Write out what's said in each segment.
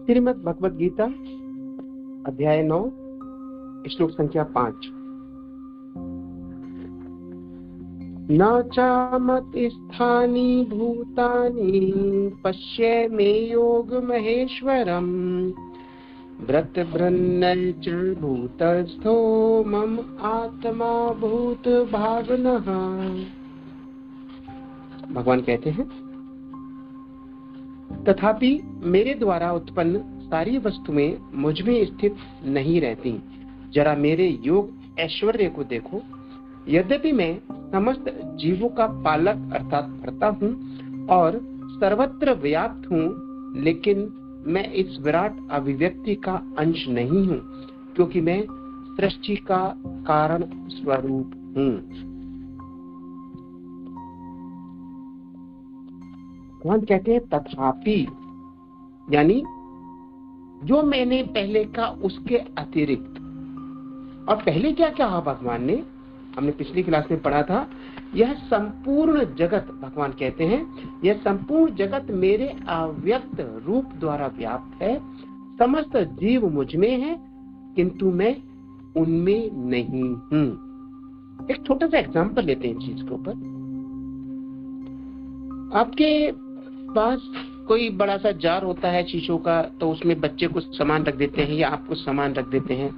श्रीमद् भगवद गीता अध्याय 9 श्लोक संख्या 5। न चामति स्थानि भूतानि पश्य मे योग महेश्वरम व्रत ब्रह्म च भूतस्थो मम आत्मा भूत भावनः। भगवान कहते हैं, तथापि मेरे द्वारा उत्पन्न सारी वस्तुएं मुझ में स्थित नहीं रहती। जरा मेरे योग ऐश्वर्य को देखो। यद्यपि मैं समस्त जीवों का पालक अर्थात भर्ता हूँ और सर्वत्र व्याप्त हूँ, लेकिन मैं इस विराट अभिव्यक्ति का अंश नहीं हूँ, क्योंकि मैं सृष्टि का कारण स्वरूप हूँ। भगवान कहते हैं तथापि, यानी जो मैंने पहले कहा उसके अतिरिक्त। और पहले क्या कहा भगवान ने, हमने पिछली क्लास में पढ़ा था, यह संपूर्ण जगत, भगवान कहते हैं यह संपूर्ण जगत मेरे अव्यक्त रूप द्वारा व्याप्त है। समस्त जीव मुझ में है, किंतु मैं उनमें नहीं हूं। एक छोटा सा एग्जांपल लेते हैं इस चीज के ऊपर। आपके पास कोई बड़ा सा जार होता है शीशों का, तो उसमें बच्चे कुछ सामान रख देते हैं या आप कुछ सामान रख देते हैं।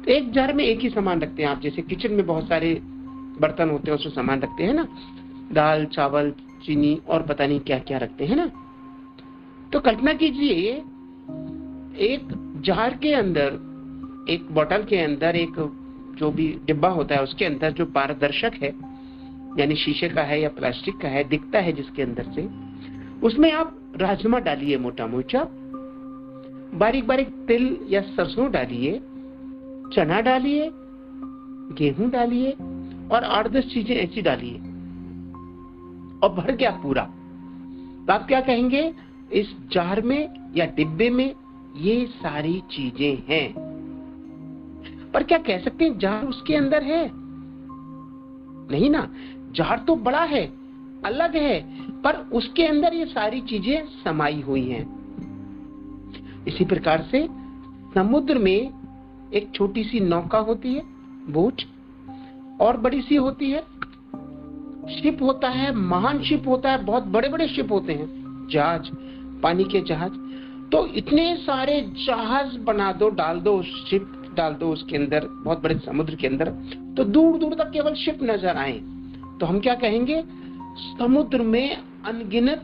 तो एक जार में एक ही सामान रखते हैं आप, जैसे किचन में बहुत सारे बर्तन होते हैं उसमें सामान रखते हैं ना, दाल चावल चीनी और पता नहीं क्या क्या रखते हैं ना। तो कल्पना कीजिए एक जार के अंदर, एक बोतल के अंदर, एक जो भी डिब्बा होता है उसके अंदर जो पारदर्शक है, यानी शीशे का है या प्लास्टिक का है, दिखता है जिसके अंदर से, उसमें आप राजमा डालिए मोटा मोटा, बारीक बारीक तिल या सरसों डालिए, चना डालिए, गेहूं डालिए और 8-10 चीजें ऐसी डालिए और भर गया पूरा। तो आप क्या कहेंगे, इस जार में या डिब्बे में ये सारी चीजें हैं। पर क्या कह सकते हैं जार उसके अंदर है? नहीं ना, जार तो बड़ा है, अलग है, पर उसके अंदर ये सारी चीजें समाई हुई हैं। इसी प्रकार से समुद्र में एक छोटी सी नौका होती है, बोट, और बड़ी सी होती है, शिप होता है, महान शिप होता है, बहुत बड़े बड़े शिप होते हैं, जहाज, पानी के जहाज। तो इतने सारे जहाज बना दो, डाल दो, शिप डाल दो उसके अंदर, बहुत बड़े समुद्र के अंदर, तो दूर दूर तक केवल शिप नजर आए। तो हम क्या कहेंगे, समुद्र में अनगिनत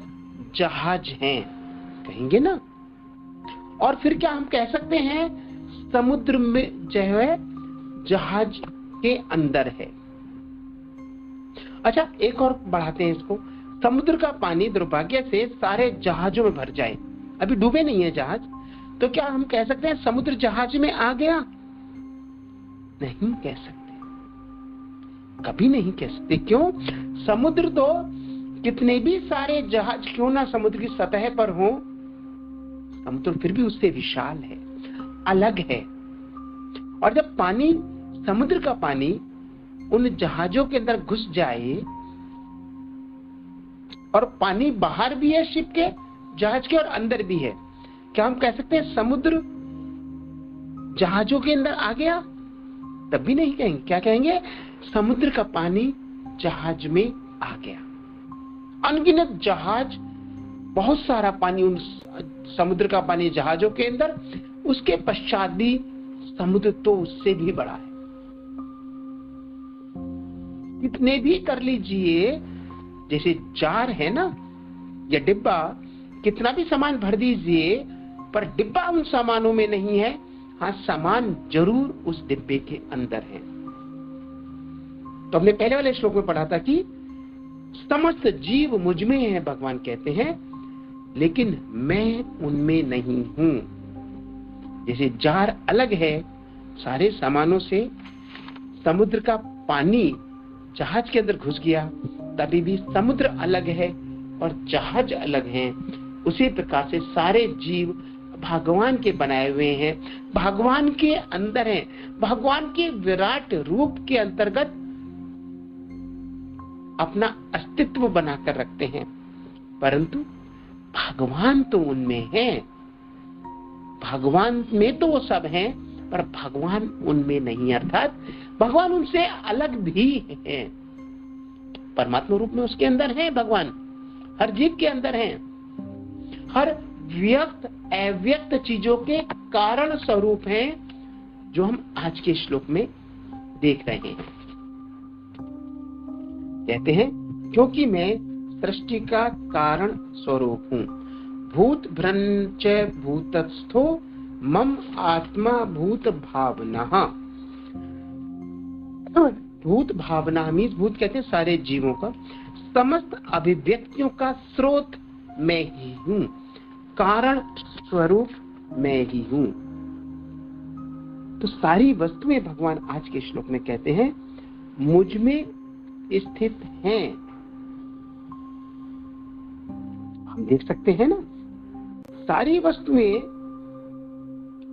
जहाज हैं, कहेंगे ना। और फिर क्या हम कह सकते हैं, समुद्र में जो है जहाज के अंदर है। अच्छा, एक और बढ़ाते हैं इसको, समुद्र का पानी दुर्भाग्य से सारे जहाजों में भर जाए, अभी डूबे नहीं है जहाज, तो क्या हम कह सकते हैं समुद्र जहाज में आ गया? नहीं कह सकते, कभी नहीं कह सकते। क्यों? समुद्र तो कितने भी सारे जहाज क्यों ना समुद्र की सतह पर हो, समुद्र फिर भी उससे विशाल है, अलग है। और जब पानी, समुद्र का पानी उन जहाजों के अंदर घुस जाए, और पानी बाहर भी है शिप के, जहाज के, और अंदर भी है, क्या हम कह सकते हैं समुद्र जहाजों के अंदर आ गया? तब भी नहीं कहेंगे। क्या कहेंगे, समुद्र का पानी जहाज में आ गया। अनगिनत जहाज, बहुत सारा पानी, उन समुद्र का पानी जहाजों के अंदर, उसके पश्चात भी समुद्र तो उससे भी बड़ा है। कितने भी कर लीजिए, जैसे जार है ना या डिब्बा, कितना भी सामान भर दीजिए, पर डिब्बा उन सामानों में नहीं है। हाँ, सामान जरूर उस डिब्बे के अंदर है। तो हमने पहले वाले श्लोक में पढ़ा था कि समस्त जीव मुझ में है, भगवान कहते हैं, लेकिन मैं उनमें नहीं हूं। जैसे जार अलग है सारे सामानों से, समुद्र का पानी जहाज के अंदर घुस गया, तभी भी समुद्र अलग है और जहाज अलग है। उसी प्रकार से सारे जीव भगवान के बनाए हुए हैं, भगवान के अंदर हैं, भगवान के विराट रूप के अंतर्गत अपना अस्तित्व बनाकर रखते हैं, परंतु भगवान तो उनमें है। भगवान में तो वो सब हैं, पर भगवान उनमें नहीं, अर्थात भगवान उनसे अलग भी हैं। परमात्मा रूप में उसके अंदर है भगवान, हर जीव के अंदर है, हर व्यक्त अव्यक्त चीजों के कारण स्वरूप हैं, जो हम आज के श्लोक में देख रहे हैं। कहते हैं क्योंकि मैं सृष्टि का कारण स्वरूप हूं, भूत भ्रंच भूतस्थो मम आत्मा भूत भावना। भूत भावना मीन्स, भूत कहते हैं सारे जीवों का, समस्त अभिव्यक्तियों का स्रोत मैं ही हूं, कारण स्वरूप मैं ही हूं। तो सारी वस्तुएं भगवान आज के श्लोक में कहते हैं मुझ में स्थित हैं। हम देख सकते हैं ना, सारी वस्तुएं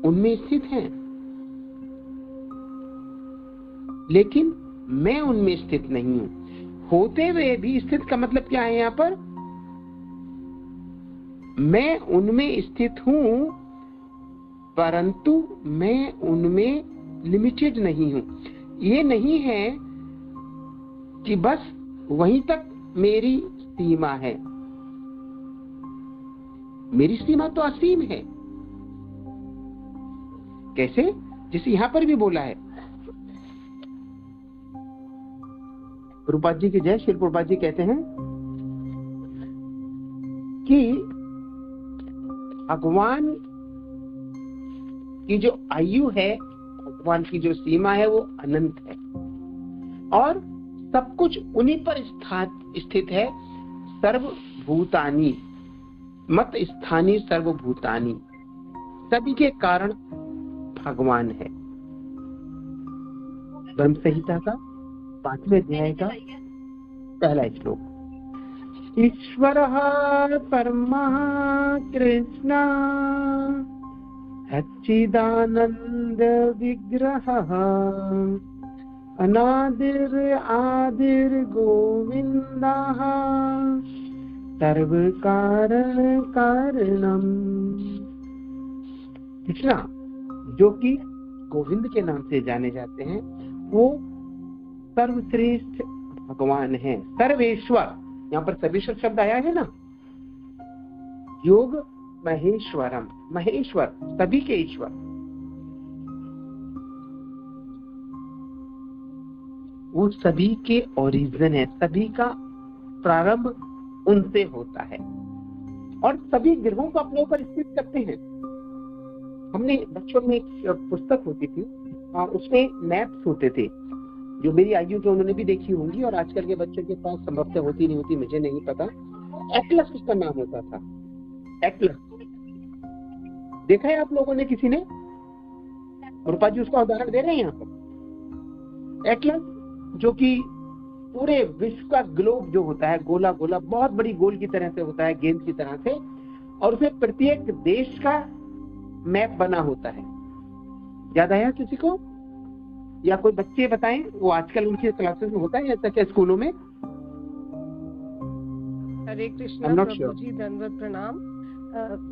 उनमें स्थित हैं, लेकिन मैं उनमें स्थित नहीं हूं। होते हुए भी स्थित का मतलब क्या है? यहां पर मैं उनमें स्थित हूं, परंतु मैं उनमें लिमिटेड नहीं हूं। ये नहीं है कि बस वहीं तक मेरी सीमा है। मेरी सीमा तो असीम है। कैसे? जैसे यहां पर भी बोला है, प्रभुपाद जी की जय। श्री प्रभुपाद जी कहते हैं कि भगवान की जो आयु है, भगवान की जो सीमा है, वो अनंत है और सब कुछ उन्हीं पर स्थित है। सर्वभूतानि मत स्थानी सर्वभूतानि, सभी के कारण भगवान है। ब्रह्म संहिता का 5वें अध्याय का पहला श्लोक। ईश्वरः परमः कृष्ण सच्चिदानंद विग्रहः अनादिर आदिर गोविंदः सर्व कारण कारणम। कृष्णा, जो कि गोविंद के नाम से जाने जाते हैं, वो सर्वश्रेष्ठ भगवान है, सर्वेश्वर। यहाँ पर सर्वेश्वर शब्द आया है ना, योग महेश्वरम, महेश्वर सभी के ईश्वर। वो सभी के ओरिजिन है, सभी का प्रारंभ उनसे होता है और सभी ग्रहों को अपने ऊपर स्थित करते हैं। हमने बचपन में एक पुस्तक होती थी, उसमें मैप्स होते थे, जो मेरी आयु के उन्होंने भी देखी होंगी और आजकल के बच्चों के पास संभवतः होती नहीं होती, मुझे नहीं पता। एटलस उसका नाम होता था, एटलस। देखा है आप लोगों ने, किसी ने? रूपा जी उसका उदाहरण दे रहे हैं यहाँ पर। एटलस जो कि पूरे विश्व का ग्लोब जो होता है, गोला गोला बहुत बड़ी गोल की तरह से होता है, गेंद की तरह से, और उसमें प्रत्येक देश का मैप बना होता है। याद आया किसी को? या कोई बच्चे बताएं, वो आजकल उनकी क्लासेस में होता है ऐसा क्या स्कूलों में? हरे कृष्णा प्रभु जी, दंडवत प्रणाम।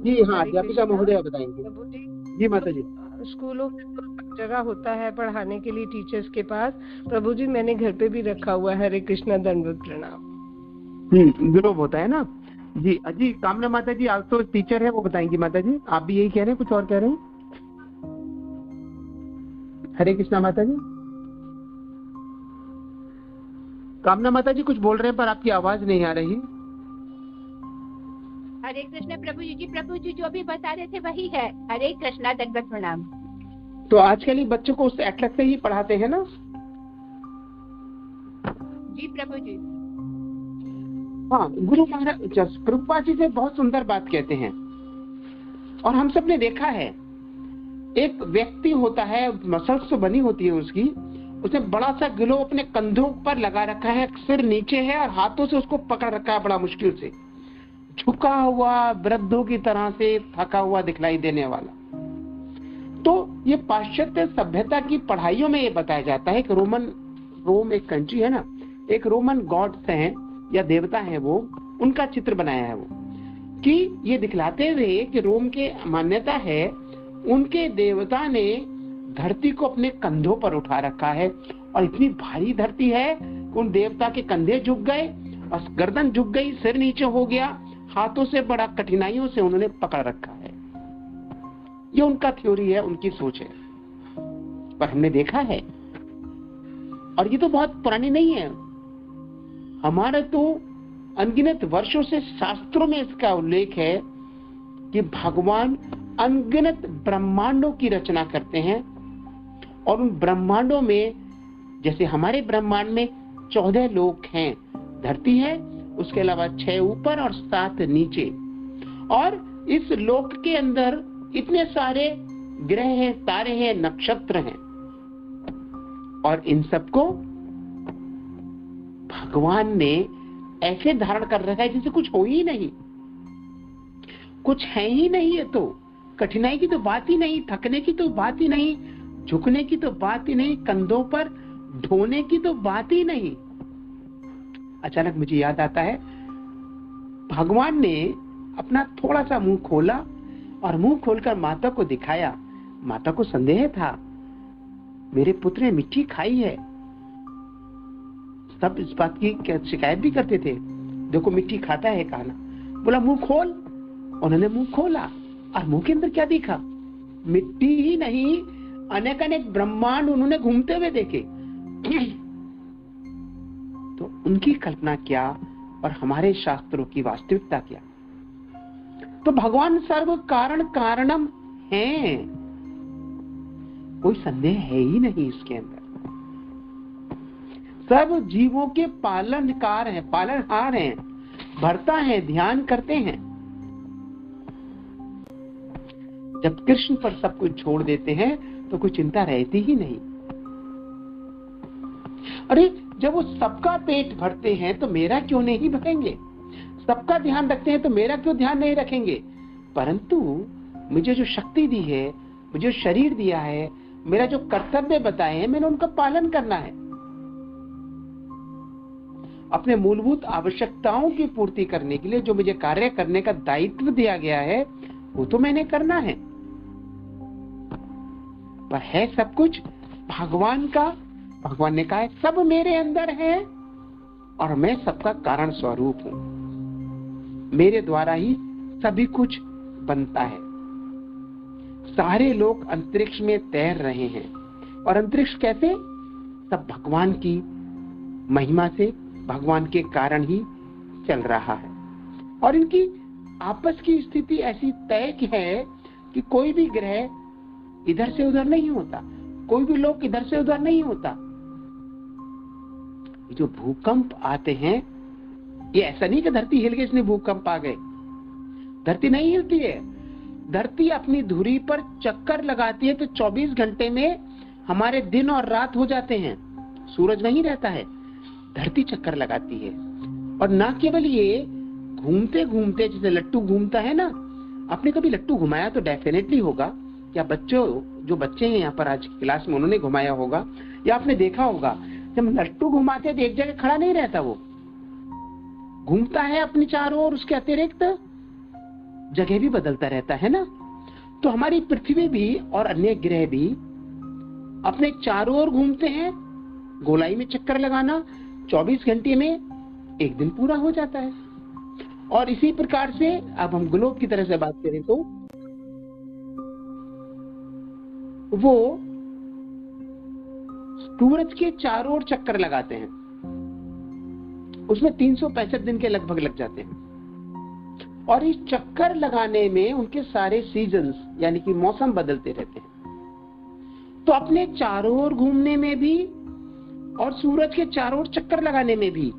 जी हाँ, अध्यापिका महोदय बताएंगे। प्रभु जी, जी माता जी। स्कूलों में तो जगह होता है पढ़ाने के लिए टीचर्स के पास। प्रभु जी, मैंने घर पे भी रखा हुआ है हरे कृष्णा दंडवत प्रणाम। ग्लोब होता है ना जी। अजी कामना माता जी आज तो टीचर है, वो बताएंगी माता जी। आप भी यही कह रहे हैं, कुछ और कह रहे हैं? हरे कृष्णा माता जी। कामना माता जी कुछ बोल रहे हैं पर आपकी आवाज नहीं आ रही। हरे कृष्ण प्रभु जी। प्रभु जी जो भी बता रहे थे वही है। हरे कृष्णा दंडवत प्रणाम। तो आजकल ही बच्चों को उस एटलस से ही पढ़ाते हैं ना? जी प्रभु जी। हाँ, गुरु महाराज प्रभुपाद जी से बहुत सुंदर बात कहते हैं और हम सब ने देखा है। एक व्यक्ति होता है, मसल्स तो बनी होती है उसकी, उसने बड़ा सा ग्लोब अपने कंधों पर लगा रखा है, सिर नीचे है और हाथों से उसको पकड़ रखा है बड़ा मुश्किल से, झुका हुआ वृद्धों की तरह से, थका हुआ दिखलाई देने वाला। तो ये पाश्चात्य सभ्यता की पढ़ाइयों में ये बताया जाता है कि रोम एक कंट्री है ना, एक रोमन गॉड्स हैं या देवता हैं, वो उनका चित्र बनाया है वो, कि ये दिखलाते हुए कि रोम के मान्यता है उनके देवता ने धरती को अपने कंधों पर उठा रखा है, और इतनी भारी धरती है कि उन देवता के कंधे झुक गए और गर्दन झुक गई, सिर नीचे हो गया, हाथों से बड़ा कठिनाइयों से उन्होंने पकड़ रखा है। ये उनका थ्योरी है, उनकी सोच है, पर हमने देखा है, और ये तो बहुत पुरानी नहीं है, हमारे तो अनगिनत वर्षों से शास्त्रों में इसका उल्लेख है कि भगवान अनगिनत ब्रह्मांडों की रचना करते हैं, और उन ब्रह्मांडों में, जैसे हमारे ब्रह्मांड में 14 लोक हैं, धरती है, उसके अलावा 6 ऊपर और 7 नीचे, और इस लोक के अंदर इतने सारे ग्रह हैं, तारे हैं, नक्षत्र हैं, और इन सबको भगवान ने ऐसे धारण कर रखा है जैसे कुछ हो ही नहीं, कुछ है ही नहीं। है तो कठिनाई की तो बात ही नहीं, थकने की तो बात ही नहीं, झुकने की तो बात ही नहीं, कंधों पर ढोने की तो बात ही नहीं। अचानक मुझे याद आता है, भगवान ने अपना थोड़ा सा मुंह खोला और मुंह खोलकर माता को दिखाया। माता को संदेह था, मेरे पुत्र ने मिट्टी खाई है। सब इस बात की शिकायत भी करते थे, देखो मिट्टी खाता है खाना। बोला मुंह खोल, उन्होंने मुंह खोला और मुंह के अंदर क्या दिखा? मिट्टी ही नहीं, अनेक अनेक ब्रह्मांड उन्होंने घूमते हुए देखे। तो उनकी कल्पना क्या और हमारे शास्त्रों की वास्तविकता क्या? तो भगवान सर्व कारण कारणम है, कोई संदेह है ही नहीं इसके अंदर। सब जीवों के पालनकार हैं, पालनहार हैं, भरता है, ध्यान करते हैं। जब कृष्ण पर सब कुछ छोड़ देते हैं तो कोई चिंता रहती ही नहीं। अरे जब वो सबका पेट भरते हैं तो मेरा क्यों नहीं भरेंगे? सबका ध्यान रखते हैं तो मेरा क्यों ध्यान नहीं रखेंगे? परंतु मुझे जो शक्ति दी है, मुझे जो शरीर दिया है, मेरा जो कर्तव्य बताए हैं, मैंने उनका पालन करना है। अपने मूलभूत आवश्यकताओं की पूर्ति करने के लिए जो मुझे कार्य करने का दायित्व दिया गया है, वो तो मैंने करना है। पर है सब कुछ भगवान का। भगवान ने कहा है सब मेरे अंदर है और मैं सबका कारण स्वरूप हूं, मेरे द्वारा ही सभी कुछ बनता है। सारे लोग अंतरिक्ष में तैर रहे हैं, और अंतरिक्ष कैसे? सब भगवान की महिमा से, भगवान के कारण ही चल रहा है। और इनकी आपस की स्थिति ऐसी तय है कि कोई भी ग्रह इधर से उधर नहीं होता, कोई भी लोग इधर से उधर नहीं होता। जो भूकंप आते हैं, ये ऐसा नहीं कि धरती हिल गई इसलिए भूकंप आ गए। धरती नहीं हिलती है, धरती अपनी धुरी पर चक्कर लगाती है तो 24 घंटे में हमारे दिन और रात हो जाते हैं। सूरज नहीं रहता है, धरती चक्कर लगाती है। और ना केवल ये, घूमते घूमते जैसे लट्टू घूमता है ना, आपने कभी लट्टू घुमाया तो डेफिनेटली होगा, या बच्चों जो बच्चे हैं यहाँ पर आज की क्लास में उन्होंने घुमाया होगा, या आपने देखा होगा जब लट्टू घुमाते हैं तो एक जगह खड़ा नहीं रहता, वो घूमता है अपनी चारों ओर, उसके अतिरिक्त जगह भी बदलता रहता है ना। तो हमारी पृथ्वी भी और अन्य ग्रह भी अपने चारों ओर घूमते हैं, गोलाई में चक्कर लगाना, 24 घंटे में एक दिन पूरा हो जाता है। और इसी प्रकार से अब हम ग्लोब की तरह से बात करें तो वो सूरज के चारों ओर चक्कर लगाते हैं, उसमें 365 दिन के लगभग लग जाते हैं। और इस चक्कर लगाने में उनके सारे सीजन्स यानी कि मौसम बदलते रहते हैं। तो अपने चारों ओर घूमने में भी और सूरज के चारों ओर चक्कर लगाने में भी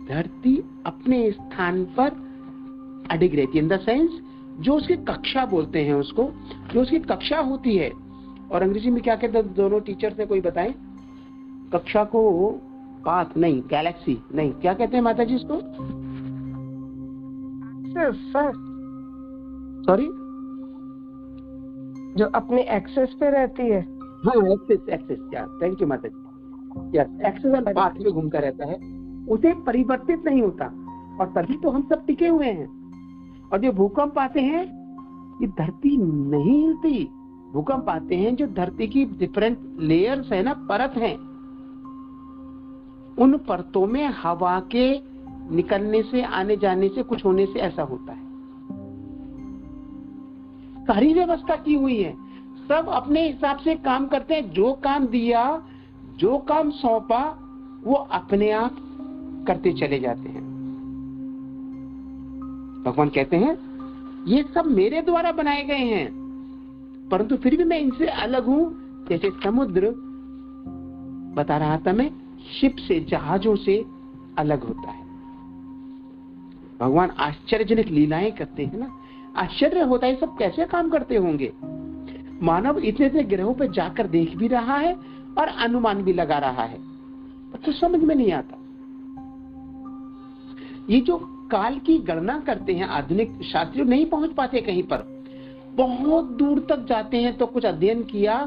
धरती अपने स्थान पर अडिग रहती है। इन द सेंस जो उसकी कक्षा बोलते हैं उसको, जो उसकी कक्षा होती है। और अंग्रेजी में क्या कहते हैं दोनों टीचर से कोई बताएं? कक्षा को पाथ नहीं, गैलेक्सी नहीं, क्या कहते हैं माता जी इसको? सॉरी, जो अपने एक्सेस पे रहती है। हाँ, एक्सेस क्या, थैंक यू माता जी। यस, एक्सेस और पाथ में घूमता रहता है, उसे परिवर्तित नहीं होता, और तभी तो हम सब टिके हुए हैं। और जो भूकंप आते हैं ये धरती नहीं हिलती। भूकंप आते हैं जो धरती की डिफरेंट लेयर्स है ना, परत है, उन परतों में हवा के निकलने से, आने जाने से, कुछ होने से ऐसा होता है। सारी व्यवस्था की हुई है, सब अपने हिसाब से काम करते हैं। जो काम दिया, जो काम सौंपा, वो अपने आप करते चले जाते हैं। भगवान कहते हैं ये सब मेरे द्वारा बनाए गए हैं, परंतु फिर भी मैं इनसे अलग हूं। जैसे समुद्र, बता रहा था मैं, शिप से, जहाजों से अलग होता है। भगवान आश्चर्यजनक लीलाएं करते हैं ना। आश्चर्य होता है सब कैसे काम करते होंगे। मानव इतने इतने ग्रहों पर जाकर देख भी रहा है और अनुमान भी लगा रहा है, तो समझ में नहीं आता। ये जो काल की गणना करते हैं आधुनिक शास्त्री, नहीं पहुंच पाते कहीं पर, बहुत दूर तक जाते हैं। तो कुछ अध्ययन किया,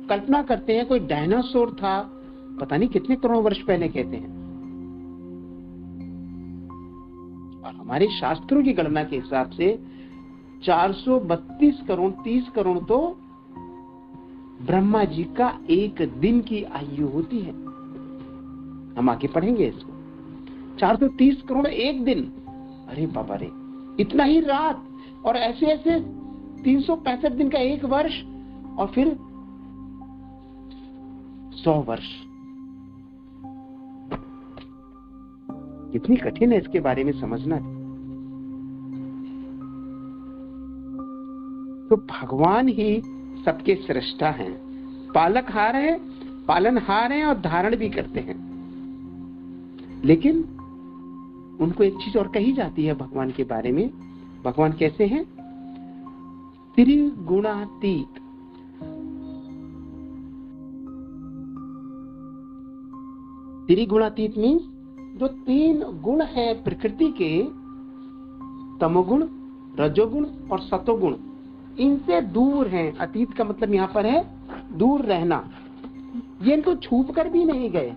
कल्पना करते हैं कोई डायनासोर था, पता नहीं कितने करोड़ वर्ष पहले कहते हैं। और हमारे शास्त्रों की गणना के हिसाब से 432 करोड़ 30 करोड़ तो ब्रह्मा जी का एक दिन की आयु होती है। हम आगे पढ़ेंगे इसको। 430 करोड़ एक दिन, अरे बाबा रे, इतना ही रात, और ऐसे ऐसे 365 दिन का एक वर्ष, और फिर 100 वर्ष। कितनी कठिन है इसके बारे में समझना। तो भगवान ही सबके सृष्टा हैं, पालकहार हैं, पालनहार हैं और धारण भी करते हैं। लेकिन उनको एक चीज और कही जाती है भगवान के बारे में। भगवान कैसे हैं? त्रिगुणातीत। त्रिगुणातीत मीन्स जो 3 गुण हैं प्रकृति के, तमोगुण, रजोगुण और सतोगुण, इनसे दूर हैं। अतीत का मतलब यहाँ पर है दूर रहना। ये इनको छूप कर भी नहीं गए।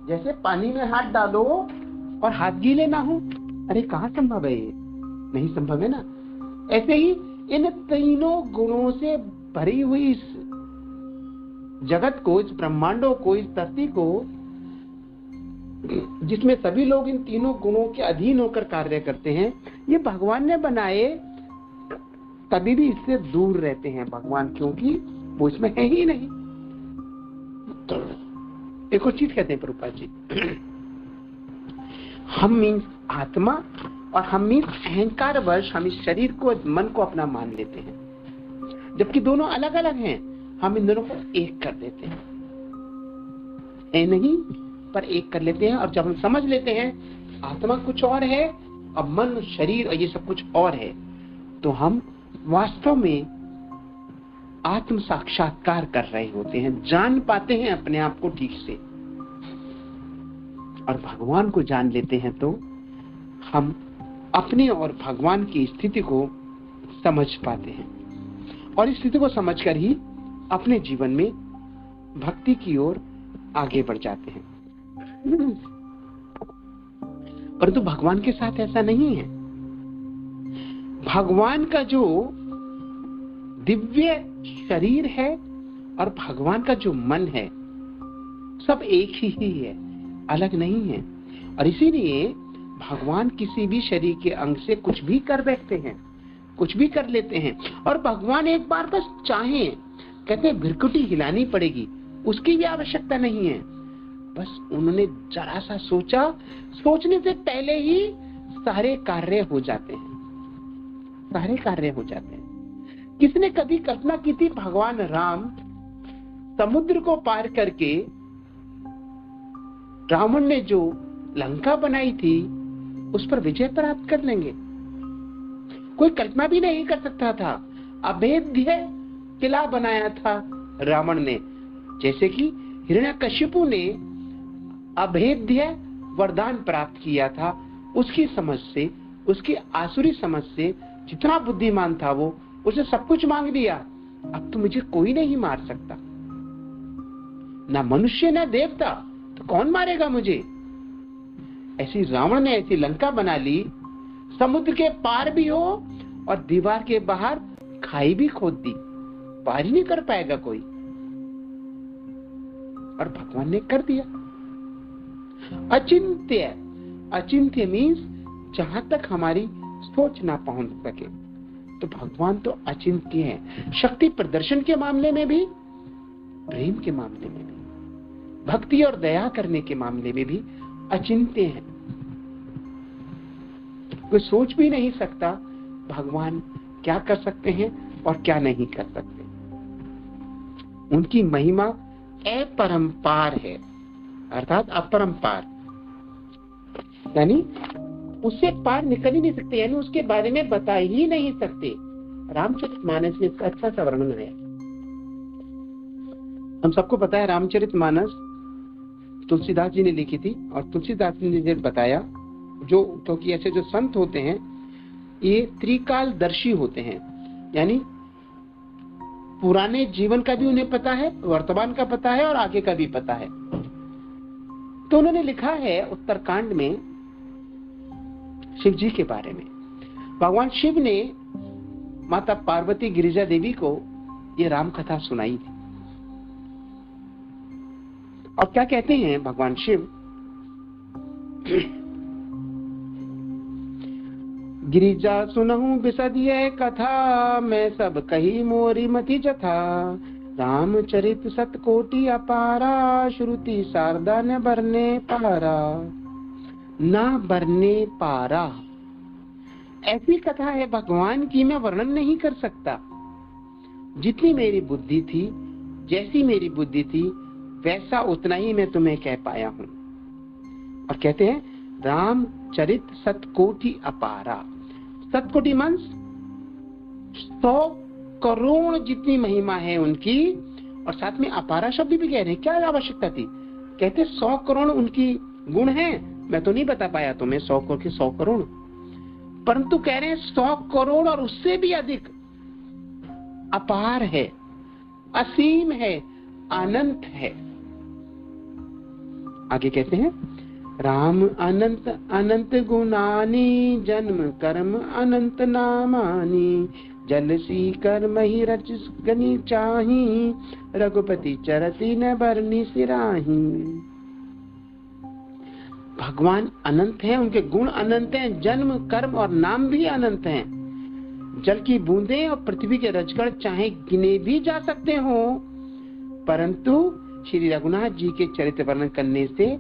जैसे पानी में हाथ डालो और हाथ गीले ना हो, अरे कहाँ संभव है? ये नहीं संभव है ना। ऐसे ही इन तीनों गुणों से भरी हुई इस जगत को, इस ब्रह्मांडों को, इस धरती को, जिसमें सभी लोग इन तीनों गुणों के अधीन होकर कार्य करते हैं, ये भगवान ने बनाए, तभी भी इससे दूर रहते हैं भगवान, क्योंकि वो इसमें है ही नहीं। तो एक और चीज कहते हैं प्रभुपाद जी, हम मीन्स आत्मा और हम मीन्स अहंकार वश हम इस शरीर को, मन को अपना मान लेते हैं, जबकि दोनों अलग अलग हैं। हम इन दोनों को एक कर देते हैं, है नहीं, पर एक कर लेते हैं। और जब हम समझ लेते हैं आत्मा कुछ और है और मन, शरीर और ये सब कुछ और है, तो हम वास्तव में आत्म साक्षात्कार कर रहे होते हैं, जान पाते हैं अपने आप को ठीक से। और भगवान को जान लेते हैं तो हम अपने और भगवान की स्थिति को समझ पाते हैं, और इस स्थिति को समझकर ही अपने जीवन में भक्ति की ओर आगे बढ़ जाते हैं। परंतु भगवान के साथ ऐसा नहीं है। भगवान का जो दिव्य शरीर है और भगवान का जो मन है, सब एक ही है, अलग नहीं है। और इसीलिए भगवान किसी भी शरीर के अंग से कुछ भी कर बैठते हैं, कुछ भी कर लेते हैं। और भगवान एक बार बस चाहे, कहते हैं भृकुटी हिलानी पड़ेगी, उसकी भी आवश्यकता नहीं है। बस उन्होंने जरा सा सोचा, सोचने से पहले ही सारे कार्य हो जाते हैं, सारे कार्य हो जाते हैं। किसने कभी कल्पना की थी भगवान राम समुद्र को पार करके, रावण ने जो लंका बनाई थी उस पर विजय प्राप्त कर लेंगे? कोई कल्पना भी नहीं कर सकता था। अभेद्य किला बनाया था रावण ने, जैसे कि हिरण्यकशिपु ने अभेद्य वरदान प्राप्त किया था। उसकी समझ से, उसकी आसुरी समझ से, जितना बुद्धिमान था वो, उसने सब कुछ मांग दिया। अब तो मुझे कोई नहीं मार सकता, ना मनुष्य ना देवता, तो कौन मारेगा मुझे? ऐसी रावण ने ऐसी लंका बना ली, समुद्र के पार भी हो और दीवार के बाहर खाई भी खोद दी, पार ही नहीं कर पाएगा कोई, और भगवान ने कर दिया। अचिंत्य, अचिंत्य मीन्स जहां तक हमारी सोच ना पहुंच सके, तो भगवान तो अचिंत्य है। शक्ति प्रदर्शन के मामले में भी, प्रेम के मामले में भी, भक्ति और दया करने के मामले में भी अचिंत्य है। कोई सोच भी नहीं सकता भगवान क्या कर सकते हैं और क्या नहीं कर सकते। उनकी महिमा अपरंपार है, अर्थात अपरंपार, यानी उससे पार निकल ही नहीं सकते, यानी उसके बारे में बता ही नहीं सकते। रामचरितमानस में इसका अच्छा सा वर्णन है। हम सबको पता है रामचरितमानस तुलसीदास जी ने लिखी थी, और तुलसीदास जी ने बताया, जो क्योंकि ऐसे जो संत होते हैं ये त्रिकालदर्शी होते हैं, यानी पुराने जीवन का भी उन्हें पता है, वर्तमान का पता है और आगे का भी पता है। तो उन्होंने लिखा है उत्तरकांड में शिव जी के बारे में। भगवान शिव ने माता पार्वती गिरिजा देवी को ये राम कथा सुनाई थी। और क्या कहते हैं भगवान शिव, गिरिजा सुनहु बिसद ये कथा, मैं सब कही मोरी मति जथा। रामचरित सतकोटि अपारा, श्रुति शारदा न बरने पारा। ना बरने पारा, ऐसी कथा है भगवान की, मैं वर्णन नहीं कर सकता। जितनी मेरी बुद्धि थी, जैसी मेरी बुद्धि थी, वैसा उतना ही मैं तुम्हें कह पाया हूं। और कहते हैं रामचरित सतकोटि अपारा। सतकोटि मांस 100 करोड़ जितनी महिमा है उनकी, और साथ में अपारा शब्द भी कह रहे हैं। क्या आवश्यकता थी? कहते 100 करोड़ उनकी गुण हैं, मैं तो नहीं बता पाया तुम्हें 100 करोड़ के 100 करोड़, परंतु कह रहे हैं 100 करोड़ और उससे भी अधिक अपार है, असीम है, अनंत है। आगे कहते हैं राम अनंत अनंत गुणानी, जन्म कर्म अनंत नामानी। जल सी कर्म ही रच गनी चाही, रघुपति चरती न बरनी सिराही। भगवान अनंत हैं, उनके गुण अनंत हैं, जन्म कर्म और नाम भी अनंत हैं। जल की बूंदें और पृथ्वी के रजकण चाहे गिने भी जा सकते हो, परंतु श्री रघुनाथ जी के चरित्र वर्णन करने से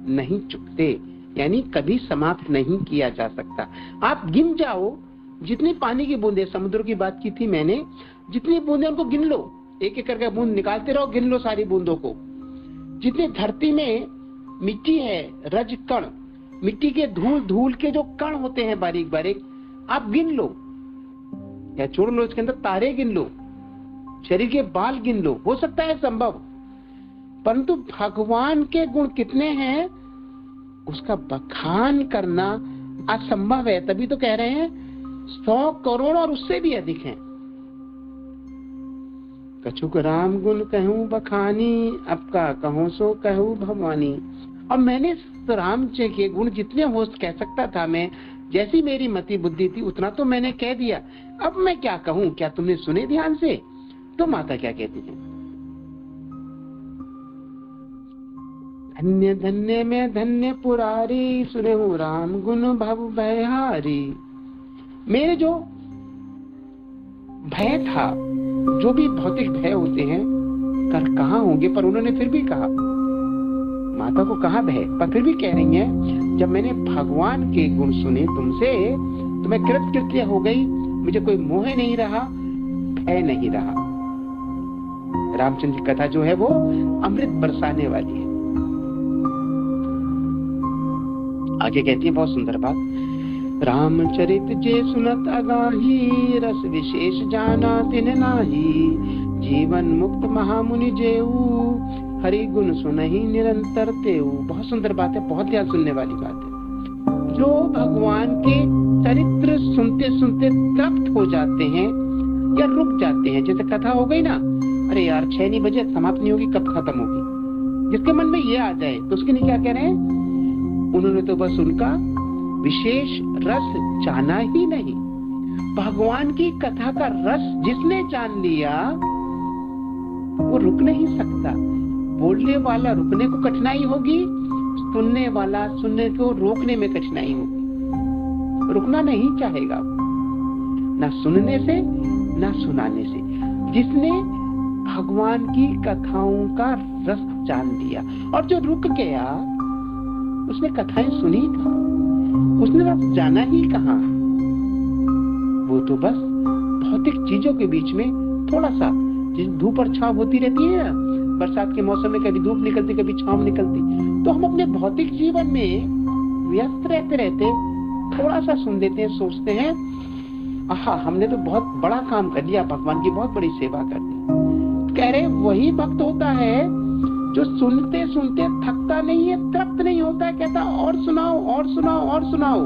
नहीं चुकते, यानी कभी समाप्त नहीं किया जा सकता। आप गिन जाओ जितनी पानी की बूंदे, समुद्र की बात की थी मैंने, जितनी बूंदे उनको गिन लो, एक एक करके बूंद निकालते रहो, गिन लो सारी बूंदों को। जितनी धरती में मिट्टी है, रज कण, मिट्टी के धूल धूल के जो कण होते हैं बारीक बारीक, आप गिन लो या छोड़ लो, इसके अंदर तारे गिन लो, शरीर के बाल गिन लो, हो सकता है संभव। परंतु भगवान के गुण कितने हैं उसका बखान करना असंभव है। तभी तो कह रहे हैं 100 करोड़ और उससे भी अधिक हैं। कछुक राम गुण कहूं बखानी, अब का कहूं सो कहूं भवानी। और मैंने राम जी के गुण जितने हो कह सकता था मैं, जैसी मेरी मति बुद्धि थी उतना तो मैंने कह दिया, अब मैं क्या कहूं? क्या तुमने सुने ध्यान से? तो माता क्या कहती है, धन्य धन्य में धन्य पुरारी, सुने हूँ राम गुण भव भयहारी। मेरे जो भय था, जो भी भौतिक भय होते हैं, कर कहाँ होंगे, पर उन्होंने फिर भी कहा, माता को कहा भय, पर फिर भी कह रही है जब मैंने भगवान के गुण सुने तुमसे तो मैं कृतकृत्य हो गई, मुझे कोई मोह नहीं रहा, भय नहीं रहा। रामचंद्र की कथा जो है वो अमृत बरसाने वाली है। आगे कहती है बहुत सुंदर बात, रामचरित जे सुनत अगाही, रस विशेष जाना तिन नाही। जीवन मुक्त महामुनि जेऊ, हरि गुण सुनहि निरंतर तेऊ। बहुत सुंदर बात है, बहुत ध्यान सुनने वाली बात है। जो भगवान के चरित्र सुनते सुनते तृप्त हो जाते हैं या रुक जाते हैं, जैसे कथा हो गई ना, अरे यार 6 नहीं बजे, समाप्त नहीं होगी, कब खत्म होगी, जिसके मन में ये आ जाए तो उसके लिए क्या कह रहे हैं, उन्होंने तो बस उनका विशेष रस जाना ही नहीं। भगवान की कथा का रस जिसने जान लिया वो रुक नहीं सकता। बोलने वाला रुकने को कठिनाई होगी, सुनने वाला सुनने को रोकने में कठिनाई होगी। रुकना नहीं चाहेगा, ना सुनने से ना सुनाने से। जिसने भगवान की कथाओं का रस जान लिया और जो रुक गया उसने कथाएं सुनी कहाँ, उसने रस जाना ही कहाँ। वो तो बस भौतिक चीजों के बीच में थोड़ा सा, जिस धूप और छांव होती रहती है ना, बरसात के मौसम में कभी धूप निकलती कभी छांव निकलती, तो हम अपने भौतिक जीवन में व्यस्त रहते रहते थोड़ा सा सुन लेते हैं, सोचते हैं आहा हमने तो बहुत बड़ा काम कर लिया, भगवान की बहुत बड़ी सेवा कर दी। कह रहे वही भक्त होता है जो सुनते सुनते थकता नहीं है, तृप्त नहीं होता है, कहता और सुनाओ और सुनाओ और सुनाओ।